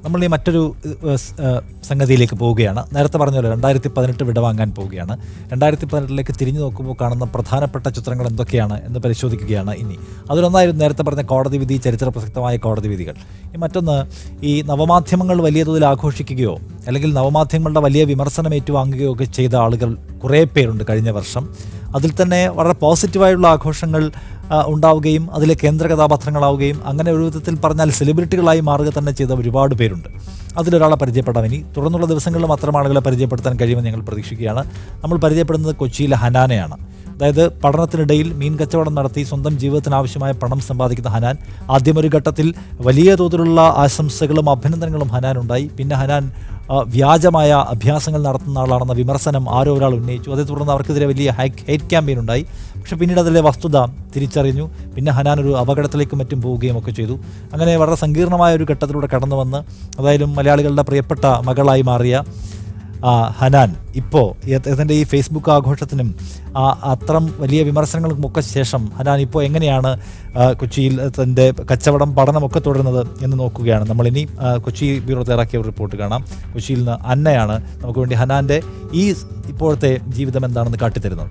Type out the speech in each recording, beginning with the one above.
നമ്മൾ ഈ മറ്റൊരു സംഗതിയിലേക്ക് പോവുകയാണ്. നേരത്തെ പറഞ്ഞ പോലെ 2018 വിടവാങ്ങാൻ പോവുകയാണ്. 2018 തിരിഞ്ഞു നോക്കുമ്പോൾ കാണുന്ന പ്രധാനപ്പെട്ട ചിത്രങ്ങൾ എന്തൊക്കെയാണ് എന്ന് പരിശോധിക്കുകയാണ് ഇനി. അതിലൊന്നായിരുന്നു നേരത്തെ പറഞ്ഞ കോടതി വിധി, ചരിത്ര പ്രസക്തമായ കോടതി വിധികൾ. മറ്റൊന്ന്, ഈ നവമാധ്യമങ്ങൾ വലിയ തോതിൽ ആഘോഷിക്കുകയോ അല്ലെങ്കിൽ നവമാധ്യമങ്ങളുടെ വലിയ വിമർശനം ഏറ്റുവാങ്ങുകയോ ഒക്കെ ചെയ്ത ആളുകൾ കുറേ പേരുണ്ട് കഴിഞ്ഞ വർഷം. അതിൽ തന്നെ വളരെ പോസിറ്റീവായുള്ള ആഘോഷങ്ങൾ ഉണ്ടാവുകയും അതിലെ കേന്ദ്ര കഥാപാത്രങ്ങളാവുകയും അങ്ങനെ ഒരു വിധത്തിൽ പറഞ്ഞാൽ സെലിബ്രിറ്റികളായി മാറുക തന്നെ ചെയ്ത ഒരുപാട് പേരുണ്ട്. അതിലൊരാളെ പരിചയപ്പെടാം. ഇനി തുടർന്നുള്ള ദിവസങ്ങളിൽ മാത്രം ആളുകളെ പരിചയപ്പെടുത്താൻ കഴിയുമെന്ന് ഞങ്ങൾ പ്രതീക്ഷിക്കുകയാണ്. നമ്മൾ പരിചയപ്പെടുന്നത് കൊച്ചിയിലെ ഹനാനെയാണ്. അതായത് പഠനത്തിനിടയിൽ മീൻ കച്ചവടം നടത്തി സ്വന്തം ജീവിതത്തിന് ആവശ്യമായ പണം സമ്പാദിക്കുന്ന ഹനാൻ ആദ്യമൊരു ഘട്ടത്തിൽ വലിയ തോതിലുള്ള ആശംസകളും അഭിനന്ദനങ്ങളും ഹനാനുണ്ടായി. പിന്നെ ഹനാൻ വ്യാജമായ അഭ്യാസങ്ങൾ നടത്തുന്ന ആളാണെന്ന വിമർശനം ആരോ ഒരാൾ ഉന്നയിച്ചു. അതേ തുടർന്ന് അവർക്കെതിരെ വലിയ ഹെയ്റ്റ് ക്യാമ്പയിൻ ഉണ്ടായി. പക്ഷെ പിന്നീട് അതിലെ വസ്തുത തിരിച്ചറിഞ്ഞു. പിന്നെ ഹനാൻ ഒരു അപകടത്തിലേക്കും മറ്റും പോവുകയും ഒക്കെ ചെയ്തു. അങ്ങനെ വളരെ സങ്കീർണമായ ഒരു ഘട്ടത്തിലൂടെ കടന്നു വന്ന് അതായാലും മലയാളികളുടെ പ്രിയപ്പെട്ട മകളായി മാറിയ ഹനാൻ ഇപ്പോൾ ഇതിൻ്റെ ഈ ഫേസ്ബുക്ക് ആഘോഷത്തിനും അത്തരം വലിയ വിമർശനങ്ങൾക്കുമൊക്കെ ശേഷം ഹനാൻ ഇപ്പോൾ എങ്ങനെയാണ് കൊച്ചിയിൽ തൻ്റെ കച്ചവടം പഠനമൊക്കെ തുടരുന്നത് എന്ന് നോക്കുകയാണ് നമ്മളിനി. കൊച്ചി ബ്യൂറോ തയ്യാറാക്കിയ ഒരു റിപ്പോർട്ട് കാണാം. കൊച്ചിയിൽ നിന്ന് അന്നയാണ് നമുക്ക് വേണ്ടി ഹനാൻ്റെ ഈ ഇപ്പോഴത്തെ ജീവിതം എന്താണെന്ന് കാട്ടിത്തരുന്നത്.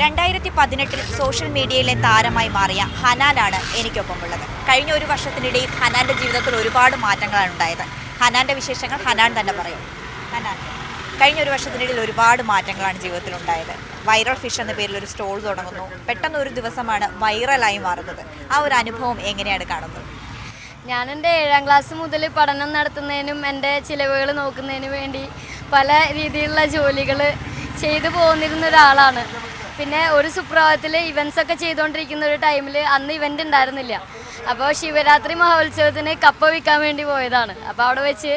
2018 സോഷ്യൽ മീഡിയയിലെ താരമായി മാറിയ ഹനാനാണ് എനിക്കൊപ്പമുള്ളത്. കഴിഞ്ഞ ഒരു വർഷത്തിനിടയിൽ ഹനാൻ്റെ ജീവിതത്തിൽ ഒരുപാട് മാറ്റങ്ങളാണ് ഉണ്ടായത്. ഹനാൻ്റെ വിശേഷങ്ങൾ ഹനാൻ തന്നെ പറയും. ഹനാൻ, കഴിഞ്ഞ ഒരു വർഷത്തിനിടയിൽ ഒരുപാട് മാറ്റങ്ങളാണ് ജീവിതത്തിലുണ്ടായത്. വൈറൽ ഫിഷ് എന്ന പേരിൽ ഒരു സ്റ്റോൾ തുടങ്ങുന്നു. പെട്ടെന്ന് ഒരു ദിവസമാണ് വൈറലായി മാറുന്നത്. ആ ഒരു അനുഭവം എങ്ങനെയാണ് കാണുന്നത്? ഞാൻ എൻ്റെ 7ാം ക്ലാസ് മുതൽ പഠനം നടത്തുന്നതിനും എൻ്റെ ചിലവുകൾ നോക്കുന്നതിനും വേണ്ടി പല രീതിയിലുള്ള ജോലികൾ ചെയ്തു പോന്നിരുന്ന ഒരാളാണ്. പിന്നെ ഒരു സുപ്രഭാതത്തിൽ ഇവൻറ്റ്സൊക്കെ ചെയ്തുകൊണ്ടിരിക്കുന്ന ഒരു ടൈമിൽ അന്ന് ഇവൻ്റ് ഉണ്ടായിരുന്നില്ല. അപ്പോൾ ശിവരാത്രി മഹോത്സവത്തിന് കപ്പ വിൽക്കാൻ വേണ്ടി പോയതാണ്. അപ്പോൾ അവിടെ വെച്ച്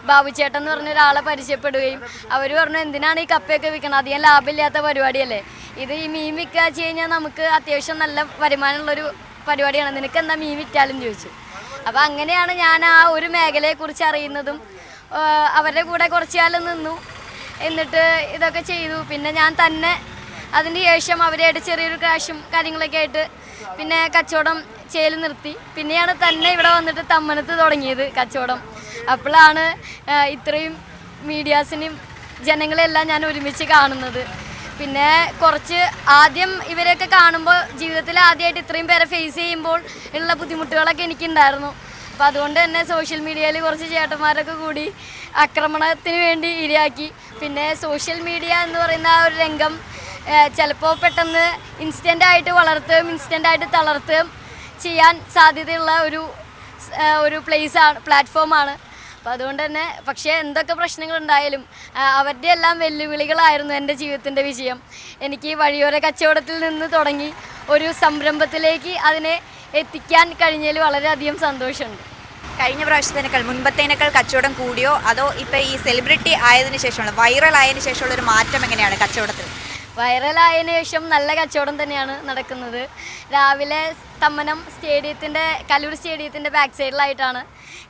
ബാബുച്ചേട്ടൻ എന്ന് പറഞ്ഞ ഒരാളെ പരിചയപ്പെടുകയും അവർ പറഞ്ഞു, എന്തിനാണ് ഈ കപ്പയൊക്കെ വിൽക്കണം, അധികം ലാഭമില്ലാത്ത പരിപാടിയല്ലേ ഇത്, ഈ മീൻ വിൽക്കുക വെച്ച് കഴിഞ്ഞാൽ നമുക്ക് അത്യാവശ്യം നല്ല വരുമാനമുള്ളൊരു പരിപാടിയാണ്, നിനക്ക് എന്താ മീൻ വിറ്റാലും ചോദിച്ചു. അപ്പോൾ അങ്ങനെയാണ് ഞാൻ ആ ഒരു മേഖലയെക്കുറിച്ച് അറിയുന്നതും. അവരുടെ കൂടെ കുറച്ച് കാലം നിന്നു, എന്നിട്ട് ഇതൊക്കെ ചെയ്തു. പിന്നെ ഞാൻ തന്നെ അതിന് ശേഷം അവരായിട്ട് ചെറിയൊരു ക്രാഷും കാര്യങ്ങളൊക്കെ ആയിട്ട് പിന്നെ കച്ചവടം ചെയ്യൽ നിർത്തി. പിന്നെയാണ് തന്നെ ഇവിടെ വന്നിട്ട് തമ്മനത്ത് തുടങ്ങിയത് കച്ചവടം. അപ്പോഴാണ് ഇത്രയും മീഡിയാസിനും ജനങ്ങളെല്ലാം ഞാൻ ഒരുമിച്ച് കാണുന്നത്. പിന്നെ കുറച്ച് ആദ്യം ഇവരെയൊക്കെ കാണുമ്പോൾ ജീവിതത്തിൽ ആദ്യമായിട്ട് ഇത്രയും പേരെ ഫേസ് ചെയ്യുമ്പോൾ ഉള്ള ബുദ്ധിമുട്ടുകളൊക്കെ എനിക്കുണ്ടായിരുന്നു. അപ്പോൾ അതുകൊണ്ട് തന്നെ സോഷ്യൽ മീഡിയയിൽ കുറച്ച് ചേട്ടന്മാരൊക്കെ കൂടി ആക്രമണത്തിന് വേണ്ടി ഇരയാക്കി. പിന്നെ സോഷ്യൽ മീഡിയ എന്ന് പറയുന്ന ആ ഒരു രംഗം ചിലപ്പോൾ പെട്ടെന്ന് ഇൻസ്റ്റൻ്റായിട്ട് വളർത്തുകയും ഇൻസ്റ്റൻ്റായിട്ട് തളർത്തുകയും ചെയ്യാൻ സാധ്യതയുള്ള ഒരു പ്ലാറ്റ്ഫോമാണ്. അപ്പോൾ അതുകൊണ്ട് തന്നെ പക്ഷേ എന്തൊക്കെ പ്രശ്നങ്ങളുണ്ടായാലും അവരുടെ എല്ലാം വെല്ലുവിളികളായിരുന്നു എൻ്റെ ജീവിതത്തിൻ്റെ വിജയം. എനിക്ക് വഴിയോര കച്ചവടത്തിൽ നിന്ന് തുടങ്ങി ഒരു സംരംഭത്തിലേക്ക് അതിനെ എത്തിക്കാൻ കഴിഞ്ഞതിൽ വളരെയധികം സന്തോഷമുണ്ട്. കഴിഞ്ഞ പ്രാവശ്യത്തിനേക്കാൾ മുൻപത്തേനേക്കാൾ കച്ചവടം കൂടിയോ അതോ ഇപ്പോൾ ഈ സെലിബ്രിറ്റി ആയതിനു ശേഷമുള്ള വൈറൽ ആയതിനു ശേഷമുള്ള ഒരു മാറ്റം എങ്ങനെയാണ് കച്ചവടത്തിൽ? വൈറലായതിനു ശേഷം നല്ല കച്ചവടം തന്നെയാണ് നടക്കുന്നത്. രാവിലെ തമ്മനം കല്ലൂർ സ്റ്റേഡിയത്തിൻ്റെ ബാക്ക് സൈഡിലായിട്ടാണ്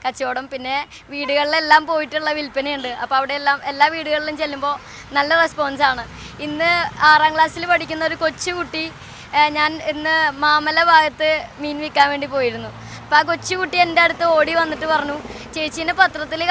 കച്ചവടം. പിന്നെ വീടുകളിലെല്ലാം പോയിട്ടുള്ള വിൽപ്പനയുണ്ട്. അപ്പോൾ അവിടെ എല്ലാ വീടുകളിലും ചെല്ലുമ്പോൾ നല്ല റെസ്പോൺസാണ്. ഇന്ന് 6ാം ക്ലാസ്സിൽ പഠിക്കുന്ന ഒരു കൊച്ചുകുട്ടി, ഞാൻ ഇന്ന് മാമല ഭാഗത്ത് മീൻ വിൽക്കാൻ വേണ്ടി പോയിരുന്നു. അപ്പോൾ ആ കൊച്ചുകുട്ടി എൻ്റെ അടുത്ത് ഓടി വന്നിട്ട് പറഞ്ഞു, ചേച്ചീൻ്റെ പത്രത്തിൽ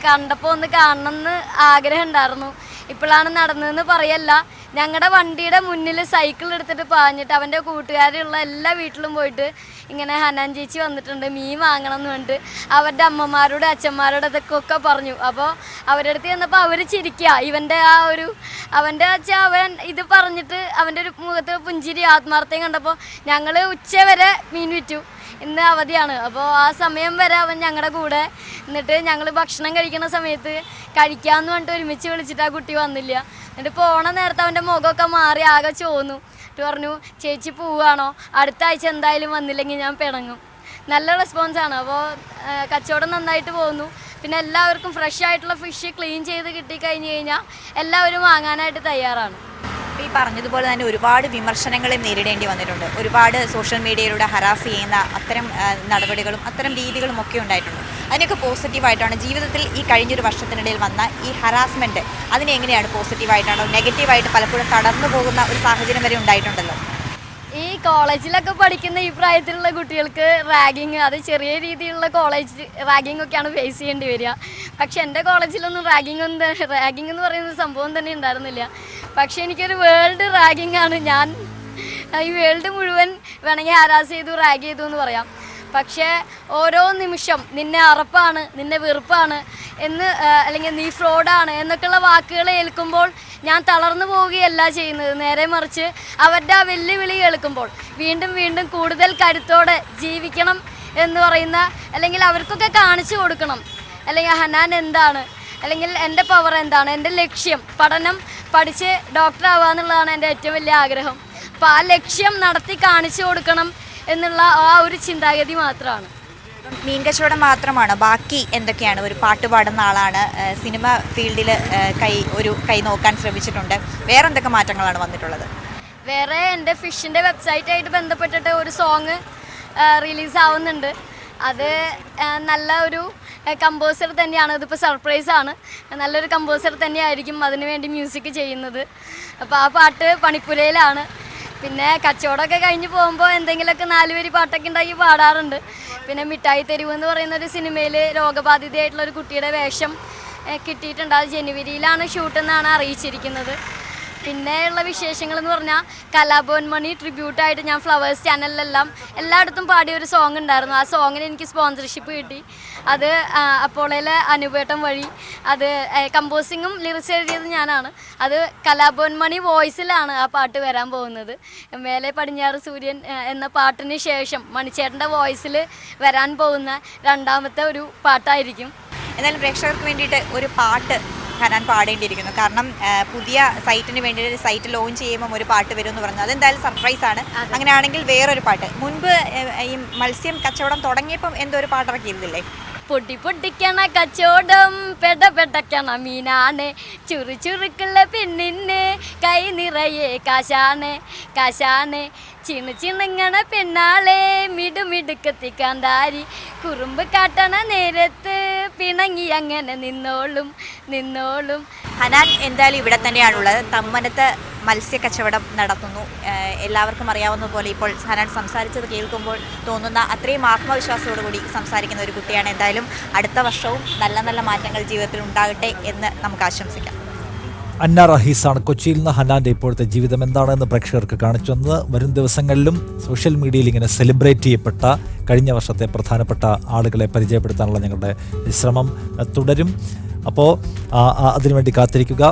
കണ്ടപ്പോൾ ഒന്ന് കാണണമെന്ന് ആഗ്രഹം ഉണ്ടായിരുന്നു, ഇപ്പോഴാണ് നടന്നതെന്ന് പറയല്ല, ഞങ്ങളുടെ വണ്ടിയുടെ മുന്നിൽ സൈക്കിൾ എടുത്തിട്ട് പാഞ്ഞിട്ട് അവൻ്റെ കൂട്ടുകാരുള്ള എല്ലാ വീട്ടിലും പോയിട്ട് ഇങ്ങനെ ഹനാൻ ചേച്ചി വന്നിട്ടുണ്ട് മീൻ വാങ്ങണം എന്ന് പറഞ്ഞിട്ട് അവരുടെ അമ്മമാരോട് അച്ഛന്മാരോട് അതൊക്കെ പറഞ്ഞു. അപ്പോൾ അവരുടെ അടുത്ത് ചെന്നപ്പോൾ അവർ ചിരിക്കുക. അവൻ്റെ അച്ഛൻ അവൻ ഇത് പറഞ്ഞിട്ട് അവൻ്റെ ഒരു മുഖത്ത് പുഞ്ചിരി ആത്മാർത്ഥയും കണ്ടപ്പോൾ ഞങ്ങൾ ഉച്ചവരെ മീൻ വിറ്റു. ഇന്ന് അവധിയാണ്. അപ്പോൾ ആ സമയം വരെ അവൻ ഞങ്ങളുടെ കൂടെ എന്നിട്ട് ഞങ്ങൾ ഭക്ഷണം കഴിക്കുന്ന സമയത്ത് കഴിക്കാമെന്ന് പറഞ്ഞിട്ട് ഒരുമിച്ച് വിളിച്ചിട്ട് ആ കുട്ടി വന്നില്ല. എന്നിട്ട് പോണ നേരത്തെ അവൻ്റെ മുഖമൊക്കെ മാറി ആകെ ചോന്നു. എന്നിട്ട് പറഞ്ഞു, ചേച്ചി പോവുകയാണോ, അടുത്ത ആഴ്ച എന്തായാലും വന്നില്ലെങ്കിൽ ഞാൻ പിണങ്ങും. നല്ല റെസ്പോൺസാണ്. അപ്പോൾ കച്ചവടം നന്നായിട്ട് പോകുന്നു. പിന്നെ എല്ലാവർക്കും ഫ്രഷ് ആയിട്ടുള്ള ഫിഷ് ക്ലീൻ ചെയ്ത് കിട്ടിക്കഴിഞ്ഞ് കഴിഞ്ഞാൽ എല്ലാവരും വാങ്ങാനായിട്ട് തയ്യാറാണ്. ഈ പറഞ്ഞതുപോലെ തന്നെ ഒരുപാട് വിമർശനങ്ങളെ നേരിടേണ്ടി വന്നിട്ടുണ്ട്. ഒരുപാട് സോഷ്യൽ മീഡിയയിലൂടെ ഹരാസ് ചെയ്യുന്ന അത്തരം നടപടികളും അത്തരം രീതികളും ഒക്കെ ഉണ്ടായിട്ടുണ്ട്. അതിനൊക്കെ പോസിറ്റീവായിട്ടാണ് ജീവിതത്തിൽ ഈ കഴിഞ്ഞൊരു വർഷത്തിനിടയിൽ വന്ന ഈ ഹരാസ്മെൻറ്റ് അതിനെ എങ്ങനെയാണ് പോസിറ്റീവായിട്ടാണോ നെഗറ്റീവായിട്ട് പലപ്പോഴും കടന്നു പോകുന്ന ഒരു സാഹചര്യം വരെ ഉണ്ടായിട്ടുണ്ടല്ലോ? ഈ കോളേജിലൊക്കെ പഠിക്കുന്ന ഈ പ്രായത്തിലുള്ള കുട്ടികൾക്ക് റാഗിങ്, അത് ചെറിയ രീതിയിലുള്ള കോളേജ് റാഗിങ് ഒക്കെയാണ് ഫേസ് ചെയ്യേണ്ടി വരിക. പക്ഷെ എൻ്റെ കോളേജിലൊന്നും റാഗിങ് എന്ന് പറയുന്ന സംഭവം തന്നെ ഉണ്ടായിരുന്നില്ല. പക്ഷെ എനിക്കൊരു വേൾഡ് റാഗിങ് ആണ്. ഞാൻ ഈ വേൾഡ് മുഴുവൻ വേണമെങ്കിൽ ഹരാസ് ചെയ്തു, റാഗ് ചെയ്തു എന്ന് പറയാം. പക്ഷേ ഓരോ നിമിഷം നിന്നെ അറപ്പാണ്, നിന്നെ വെറുപ്പാണ് എന്ന് അല്ലെങ്കിൽ നീ ഫ്രോഡാണ് എന്നൊക്കെയുള്ള വാക്കുകൾ ഏൽക്കുമ്പോൾ ഞാൻ തളർന്നു പോവുകയല്ല ചെയ്യുന്നത്. നേരെ മറിച്ച് അവരുടെ ആ വെല്ലുവിളി കേൾക്കുമ്പോൾ വീണ്ടും വീണ്ടും കൂടുതൽ കരുത്തോടെ ജീവിക്കണം എന്ന് പറയുന്ന, അല്ലെങ്കിൽ അവർക്കൊക്കെ കാണിച്ചു കൊടുക്കണം, അല്ലെങ്കിൽ ഹനാൻ എന്താണ്, അല്ലെങ്കിൽ എൻ്റെ പവർ എന്താണ്, എൻ്റെ ലക്ഷ്യം പഠനം, പഠിച്ച് ഡോക്ടർ ആവുക എന്നുള്ളതാണ് എൻ്റെ ഏറ്റവും വലിയ ആഗ്രഹം. അപ്പോൾ ആ ലക്ഷ്യം നടത്തി കാണിച്ചു കൊടുക്കണം എന്നുള്ള ആ ഒരു ചിന്താഗതി മാത്രമാണ്. മീൻ കച്ചവടം മാത്രമാണ്, ബാക്കി എന്തൊക്കെയാണ്? ഒരു പാട്ട് പാടുന്ന ആളാണ്, സിനിമ ഫീൽഡിൽ കൈ നോക്കാൻ ശ്രമിച്ചിട്ടുണ്ട്. വേറെ എന്തൊക്കെ മാറ്റങ്ങളാണ് വന്നിട്ടുള്ളത്? വേറെ എൻ്റെ ഫിഷിൻ്റെ വെബ്സൈറ്റായിട്ട് ബന്ധപ്പെട്ടിട്ട് ഒരു സോങ് റിലീസ് ആവുന്നുണ്ട്. അത് നല്ല ഒരു കമ്പോസർ തന്നെയാണ്. ഇതിപ്പോൾ സർപ്രൈസാണ്. നല്ലൊരു കമ്പോസർ തന്നെയായിരിക്കും അതിനു വേണ്ടി മ്യൂസിക് ചെയ്യുന്നത്. അപ്പോൾ ആ പാട്ട് പണിപ്പുരയിലാണ്. പിന്നെ കച്ചവടമൊക്കെ കഴിഞ്ഞ് പോകുമ്പോൾ എന്തെങ്കിലുമൊക്കെ 4 വരി പാട്ടൊക്കെ ഉണ്ടാക്കി പാടാറുണ്ട്. പിന്നെ മിഠായി തെരുവ് എന്ന് പറയുന്ന ഒരു സിനിമയിൽ രോഗബാധിതയായിട്ടുള്ളൊരു കുട്ടിയുടെ വേഷം കിട്ടിയിട്ടുണ്ട്. അത് ജനുവരിയിലാണ് ഷൂട്ടെന്നാണ് അറിയിച്ചിരിക്കുന്നത്. പിന്നെയുള്ള വിശേഷങ്ങൾ എന്ന് പറഞ്ഞാൽ കലാഭവൻ മണി ട്രിബ്യൂട്ടായിട്ട് ഞാൻ ഫ്ലവേഴ്സ് ചാനലിലെല്ലാം എല്ലായിടത്തും പാടിയ ഒരു സോങ് ഉണ്ടായിരുന്നു. ആ സോങ്ങിന് എനിക്ക് സ്പോൺസർഷിപ്പ് കിട്ടി. അത് അപ്പോളയിലെ അനുപേട്ടം വഴി, അത് കമ്പോസിങ്ങും ലിറിക്സ് എഴുതിയത് ഞാനാണ്. അത് കലാഭവൻ മണി വോയിസിലാണ് ആ പാട്ട് വരാൻ പോകുന്നത്. മേലെ പടിഞ്ഞാറ് സൂര്യൻ എന്ന പാട്ടിന് ശേഷം മണിച്ചേട്ടൻ്റെ വോയിസിൽ വരാൻ പോകുന്ന രണ്ടാമത്തെ ഒരു പാട്ടായിരിക്കും. എന്നാലും പ്രേക്ഷകർക്ക് വേണ്ടിയിട്ട് ഒരു പാട്ട് ഹനാൻ പാടേണ്ടിയിരിക്കുന്നു. കാരണം പുതിയ സൈറ്റിന് വേണ്ടി സൈറ്റ് ലോഞ്ച് ചെയ്യുമ്പം ഒരു പാട്ട് വരും എന്ന് പറഞ്ഞു. അതെന്തായാലും സർപ്രൈസാണ്. അങ്ങനെയാണെങ്കിൽ വേറൊരു പാട്ട്, മുൻപ് ഈ മത്സ്യം കച്ചവടം തുടങ്ങിയപ്പം എന്തോ ഒരു പാട്ട് ഇറക്കിയിരുന്നില്ലേ? പൊട്ടി പൊട്ടിക്കണ കച്ചവടം പെടപ്പെടക്കണ മീനാണ്, ചുറു ചുറുക്കുള്ള പെണ്ണിന് കൈ നിറയെ കാശാണ് കാശാണ്, ചിണുങ്ങണ പെണ്ണാളെ മിടുമിടുക്കത്തി കാന്താരി, കുറുമ്പ് കാട്ടണ നേരത്ത് പിണങ്ങി അങ്ങനെ നിന്നോളും നിന്നോളും. ഹനാൻ എന്തായാലും ഇവിടെ തന്നെയാണുള്ളത്. തമ്മനത്ത് മത്സ്യ കച്ചവടം നടത്തുന്നു. എല്ലാവർക്കും അറിയാവുന്ന പോലെ ഇപ്പോൾ ഹനാൻ സംസാരിച്ചത് കേൾക്കുമ്പോൾ തോന്നുന്ന അത്രയും ആത്മവിശ്വാസത്തോടുകൂടി സംസാരിക്കുന്ന ഒരു കുട്ടിയാണ്. എന്തായാലും അടുത്ത വർഷവും നല്ല നല്ല മാറ്റങ്ങൾ ജീവിതത്തിൽ ഉണ്ടാകട്ടെ എന്ന് നമുക്ക് ആശംസിക്കാം. അന്ന റഹീസാണ് കൊച്ചിയിൽ നിന്ന് ഹനാൻ്റെ ഇപ്പോഴത്തെ ജീവിതം എന്താണെന്ന് പ്രേക്ഷകർക്ക് കാണിച്ചു തന്നത്. വരും ദിവസങ്ങളിലും സോഷ്യൽ മീഡിയയിൽ ഇങ്ങനെ സെലിബ്രേറ്റ് ചെയ്യപ്പെട്ട കഴിഞ്ഞ വർഷത്തെ പ്രധാനപ്പെട്ട ആളുകളെ പരിചയപ്പെടുത്താനുള്ള ഞങ്ങളുടെ ശ്രമം തുടരും. അപ്പോൾ അതിനുവേണ്ടി കാത്തിരിക്കുക.